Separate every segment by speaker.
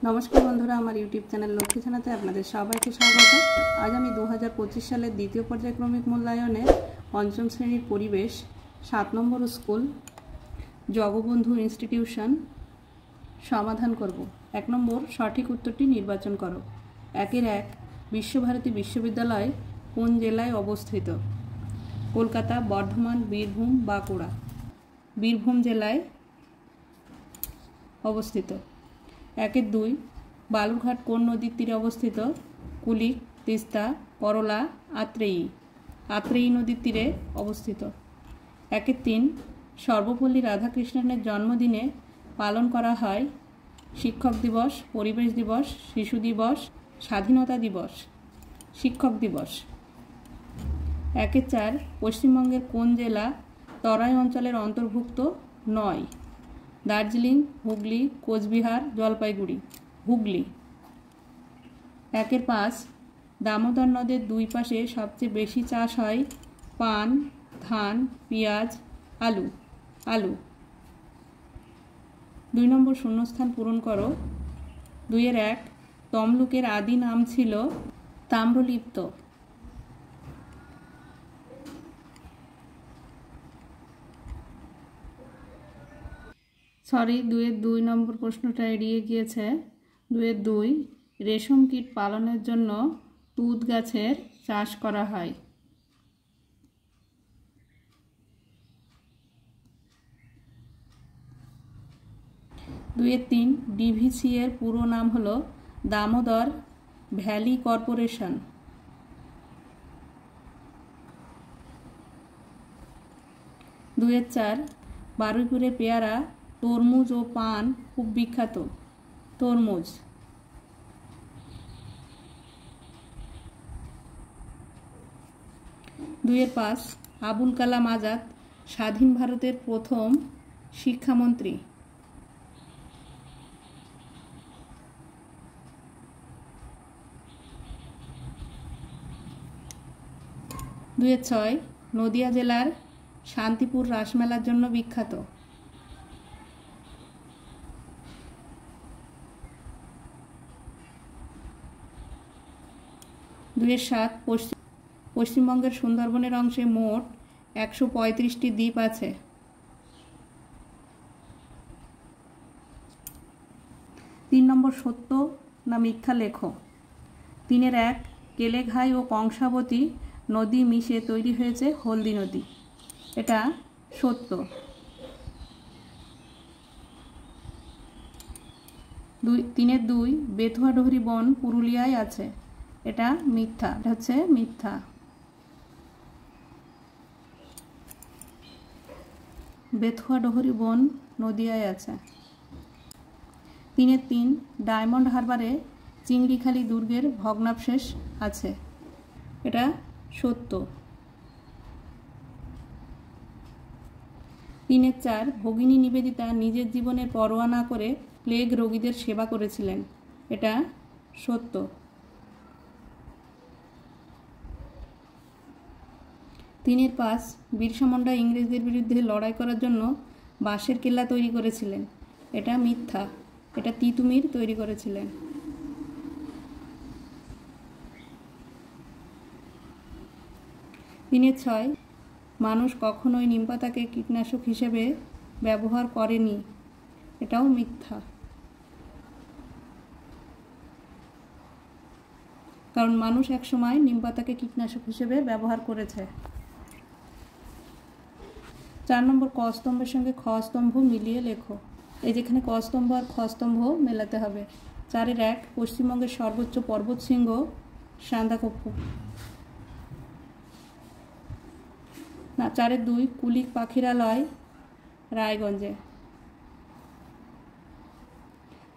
Speaker 1: নমস্কার বন্ধুরা, আমার ইউটিউব চ্যানেল লক্ষ্মী ছানাতে আপনাদের সবাইকে স্বাগত। আজ আমি 2025 সালের দ্বিতীয় পর্যায়ক্রমিক মূল্যায়নের পঞ্চম শ্রেণীর পরিবেশ 7 নম্বর স্কুল জগবন্ধু ইনস্টিটিউশন সমাধান করব। 1 নম্বর সঠিক উত্তরটি নির্বাচন করো। 1 বিশ্বভারতী বিশ্ববিদ্যালয় কোন জেলায় অবস্থিত? কলকাতা, বর্ধমান, বীরভূম, বাঁকুড়া। বীরভূম জেলায় অবস্থিত। 1-2 বালুরঘাট কোন নদীর তীরে অবস্থিত? কুলিক, তিস্তা, করলা, আত্রেয়ী। আত্রেয়ী নদীর তীরে অবস্থিত। 1-3 সর্বপল্লী রাধাকৃষ্ণনের জন্মদিনে পালন করা হয় শিক্ষক দিবস, পরিবেশ দিবস, শিশু দিবস, স্বাধীনতা দিবস। শিক্ষক দিবস। 1-4 পশ্চিমবঙ্গের কোন জেলা তরাই অঞ্চলের অন্তর্ভুক্ত নয়? দার্জিলিং, হুগলি, কোচবিহার, জলপাইগুড়ি। হুগলি। 1-5 দামোদর নদের দুই পাশে সবচেয়ে বেশি চাষ হয় পান, ধান, পেঁয়াজ, আলু। আলু। 2 নম্বর শূন্যস্থান পূরণ করো। 2-1 তমলুকের আদি নাম ছিল তাম্রলিপ্ত। সরি, 2 নম্বর প্রশ্নটা এড়িয়ে গিয়েছে। 2 রেশম কীট পালনের জন্য তুঁত গাছের চাষ করা হয়। 2-3 ডিভিসি এর পুরো নাম হলো দামোদর ভ্যালি কর্পোরেশন। 2-4 বারুইপুরে পেয়ারা, তরমুজ ও পান খুব বিখ্যাত। তরমুজ। 2-5 আবুল কালাম আজাদ স্বাধীন ভারতের প্রথম শিক্ষামন্ত্রী। 2-6 নদিয়া জেলার শান্তিপুর রাসমেলার জন্য বিখ্যাত। 2-7 পশ্চিমবঙ্গের সুন্দরবনের অংশে মোট 135টি দ্বীপ আছে। 3 নম্বর সত্য না মিথ্যা লেখো। 3-1 কেলেঘাই ও কংসাবতী নদী মিশে তৈরি হয়েছে হলদি নদী। এটা সত্য। 3-2 বেথুয়া ডোহরি বন পুরুলিয়ায় আছে। এটা মিথ্যা। এটা হচ্ছে মিথ্যা। বেথুয়া ডোহরি বন নদিয়ায় আছে। 3-3 ডায়মন্ড হারবারে চিংড়িখালি দুর্গের ভগ্নাবশেষ আছে। এটা সত্য। 3-4 ভগিনী নিবেদিতা নিজের জীবনের পরোয়া না করে প্লেগ রোগীদের সেবা করেছিলেন। এটা সত্য। 3-5 বিরসা মুন্ডা ইংরেজদের বিরুদ্ধে লড়াই করার জন্য বাঁশের কেল্লা তৈরি করেছিলেন। এটা মিথ্যা। এটা তিতুমির তৈরি করেছিলেন। 3-6 মানুষ কখনোই নিমপাতাকে কীটনাশক হিসেবে ব্যবহার করেনি। এটাও মিথ্যা। কারণ মানুষ একসময় নিমপাতাকে কীটনাশক হিসেবে ব্যবহার করেছে। 4 নম্বর ক স্তম্ভের সঙ্গে খ স্তম্ভ মিলিয়ে লেখো। এই যেখানে ক স্তম্ভ আর খ স্তম্ভ মেলাতে হবে। 4-1 পশ্চিমবঙ্গের সর্বোচ্চ পর্বত শৃঙ্গ সান্দাকফু। 4-2 কুলিক পাখিরালয় রায়গঞ্জে।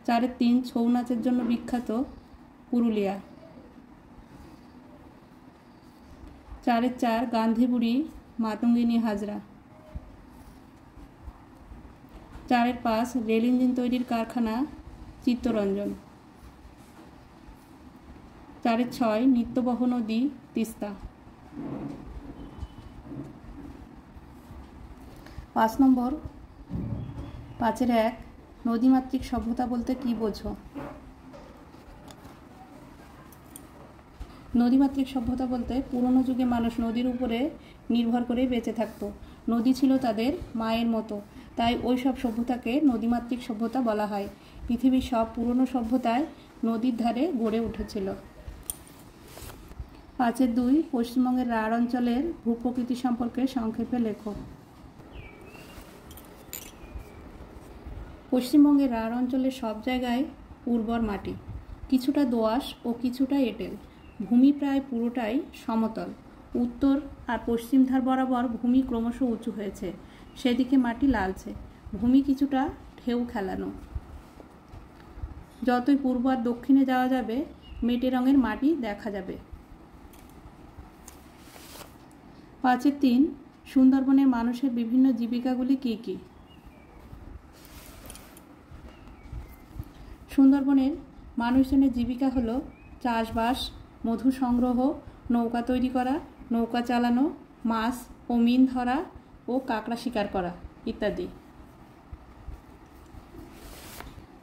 Speaker 1: 4-3 ছৌ নাচের জন্য বিখ্যাত পুরুলিয়া। 4-4 গান্ধীবুড়ি মাতঙ্গিনী হাজরা। 4-5 রেল ইঞ্জিন তৈরির কারখানা চিত্তরঞ্জন। 4-6 নিত্যবহ নদী তিস্তা। 5 নম্বর 5-1 নদীমাতৃক সভ্যতা বলতে কি বোঝো? নদীমাতৃক সভ্যতা বলতে পুরনো যুগে মানুষ নদীর উপরে নির্ভর করে বেঁচে থাকতো। নদী ছিল তাদের মায়ের মতো, তাই ওই সব সভ্যতাকে নদীমাতৃক সভ্যতা বলা হয়। পৃথিবীর সব পুরনো সভ্যতায় নদীর ধারে গড়ে উঠেছিল। 5-2 পশ্চিমবঙ্গের রাঢ় অঞ্চলের ভূপ্রকৃতি সম্পর্কে সংক্ষেপে লেখো। পশ্চিমবঙ্গের রাঢ় অঞ্চলের সব জায়গায় উর্বর মাটি, কিছুটা দোআঁশ ও কিছুটা এঁটেল। ভূমি প্রায় পুরোটাই সমতল। উত্তর আর পশ্চিম ধার বরাবর ভূমি ক্রমশ উঁচু হয়েছে, সেদিকে মাটি লালচে। ভূমি কিছুটা ঢেউ খেলানো। যতই পূর্ব আর দক্ষিণে যাওয়া যাবে মেটে রঙের মাটি দেখা যাবে। 5-3 সুন্দরবনের মানুষের বিভিন্ন জীবিকাগুলি কী কী? সুন্দরবনের মানুষজনের জীবিকা হলো চাষবাস, মধু সংগ্রহ, নৌকা তৈরি করা, নৌকা চালানো, মাছ ও মিন ধরা ও কাঁকড়া শিকার করা ইত্যাদি।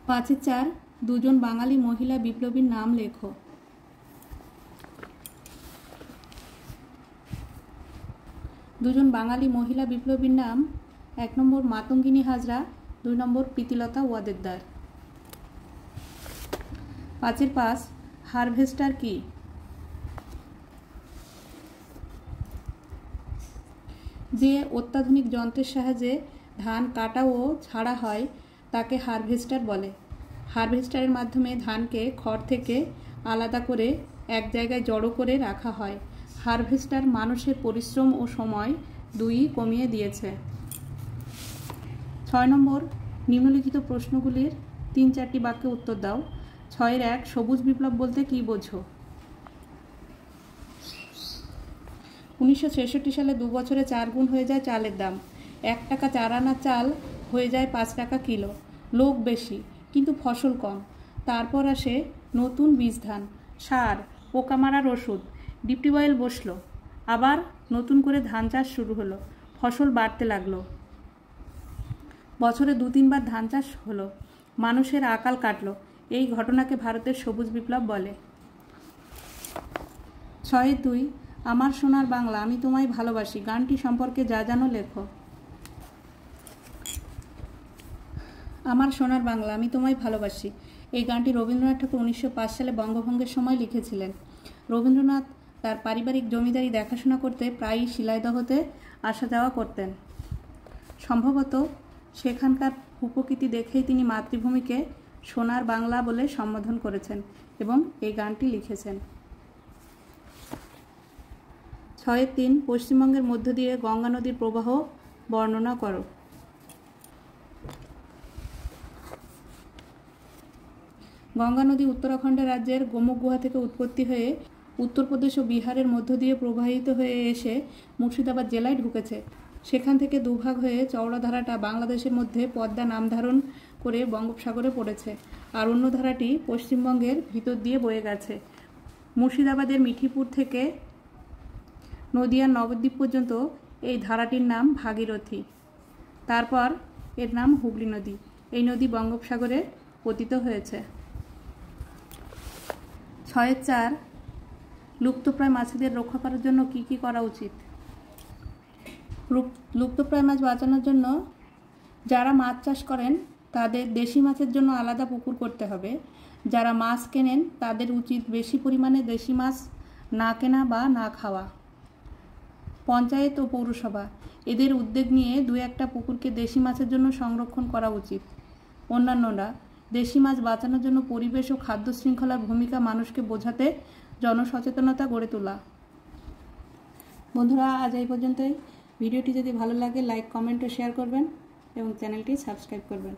Speaker 1: 5-4 দুজন বাঙালি মহিলা বিপ্লবীর নাম লেখো। দুজন বাঙালি মহিলা বিপ্লবীর নাম: 1 নম্বর মাতঙ্গিনী হাজরা, 2 নম্বর প্রীতিলতা ওয়াদ্দেদার। 5-5 হারভেস্টার কি? যে অত্যাধুনিক যন্ত্রের সাহায্যে ধান কাটা ও ঝাড়া হয় তাকে হারভেস্টার বলে। হারভেস্টারের মাধ্যমে ধানকে খড় থেকে আলাদা করে এক জায়গায় জড়ো করে রাখা হয়। হারভেস্টার মানুষের পরিশ্রম ও সময় দুইই কমিয়ে দিয়েছে। 6 নম্বর নিম্নলিখিত প্রশ্নগুলির 3-4টি বাক্যে উত্তর দাও। 6-1 সবুজ বিপ্লব বলতে কী বোঝো? 1966 সালে 2 বছরে 4 গুণ হয়ে যায় চালের দাম। 1 টাকা 4 আনা চাল হয়ে যায় 5 টাকা কিলো। লোক বেশি কিন্তু ফসল কম। তারপর আসে নতুন বীজ ধান, সার, পোকা মারার ওষুধ, ডিপটিউবওয়েল বসলো। আবার নতুন করে ধান চাষ শুরু হলো। ফসল বাড়তে লাগলো। বছরে 2-3 বার ধান চাষ হলো। মানুষের আকাল কাটলো। এই ঘটনাকে ভারতের সবুজ বিপ্লব বলে। 6-2 আমার সোনার বাংলা আমি তোমায় ভালোবাসি গানটি সম্পর্কে যা জানো লেখো। আমার সোনার বাংলা আমি তোমায় ভালোবাসি এই গানটি রবীন্দ্রনাথ ঠাকুর 1905 সালে বঙ্গভঙ্গের সময় লিখেছিলেন। রবীন্দ্রনাথ তার পারিবারিক জমিদারি দেখাশোনা করতে প্রায়ই শিলাইদহতে আসা যাওয়া করতেন। সম্ভবত সেখানকার ভূপ্রকৃতি দেখেই তিনি মাতৃভূমিকে সোনার বাংলা বলে সম্বোধন করেছেন এবং এই গানটি লিখেছেন। 6-3 পশ্চিমবঙ্গের মধ্য দিয়ে গঙ্গা নদীর প্রবাহ বর্ণনা করো। গঙ্গা নদী উত্তরাখণ্ড রাজ্যের গোমুখ গুহা থেকে উৎপত্তি হয়ে উত্তরপ্রদেশ ও বিহারের মধ্য দিয়ে প্রবাহিত হয়ে এসে মুর্শিদাবাদ জেলায় ঢুকেছে। সেখান থেকে দুভাগ হয়ে চওড়া ধারাটা বাংলাদেশের মধ্যে পদ্মা নাম ধারণ করে বঙ্গোপসাগরে পড়েছে, আর অন্য ধারাটি পশ্চিমবঙ্গের ভিতর দিয়ে বয়ে গেছে। মুর্শিদাবাদের মিঠিপুর থেকে নদিয়ার নবদ্বীপ পর্যন্ত এই ধারাটির নাম ভাগীরথী। তারপর এর নাম হুগলি নদী। এই নদী বঙ্গোপসাগরে পতিত হয়েছে। 6-4 লুপ্তপ্রায় মাছেদের রক্ষা করার জন্য কি কি করা উচিত? লুপ্তপ্রায় মাছ বাঁচানোর জন্য যারা মাছ চাষ করেন তাদের দেশি মাছের জন্য আলাদা পুকুর করতে হবে। যারা মাছ কেনেন তাদের উচিত বেশি পরিমাণে দেশি মাছ না কেনা বা না খাওয়া। পঞ্চায়েত ও পৌরসভা এদের উদ্যোগ নিয়ে 2-1টা পুকুরকে দেশি মাছের জন্য সংরক্ষণ করা উচিত। অন্যান্যরা দেশি মাছ বাঁচানোর জন্য পরিবেশ ও খাদ্য শৃঙ্খলার ভূমিকা মানুষকে বোঝাতে জনসচেতনতা গড়ে তোলা। বন্ধুরা আজ এই পর্যন্তই। ভিডিওটি যদি ভালো লাগে লাইক, কমেন্ট ও শেয়ার করবেন এবং চ্যানেলটি সাবস্ক্রাইব করবেন।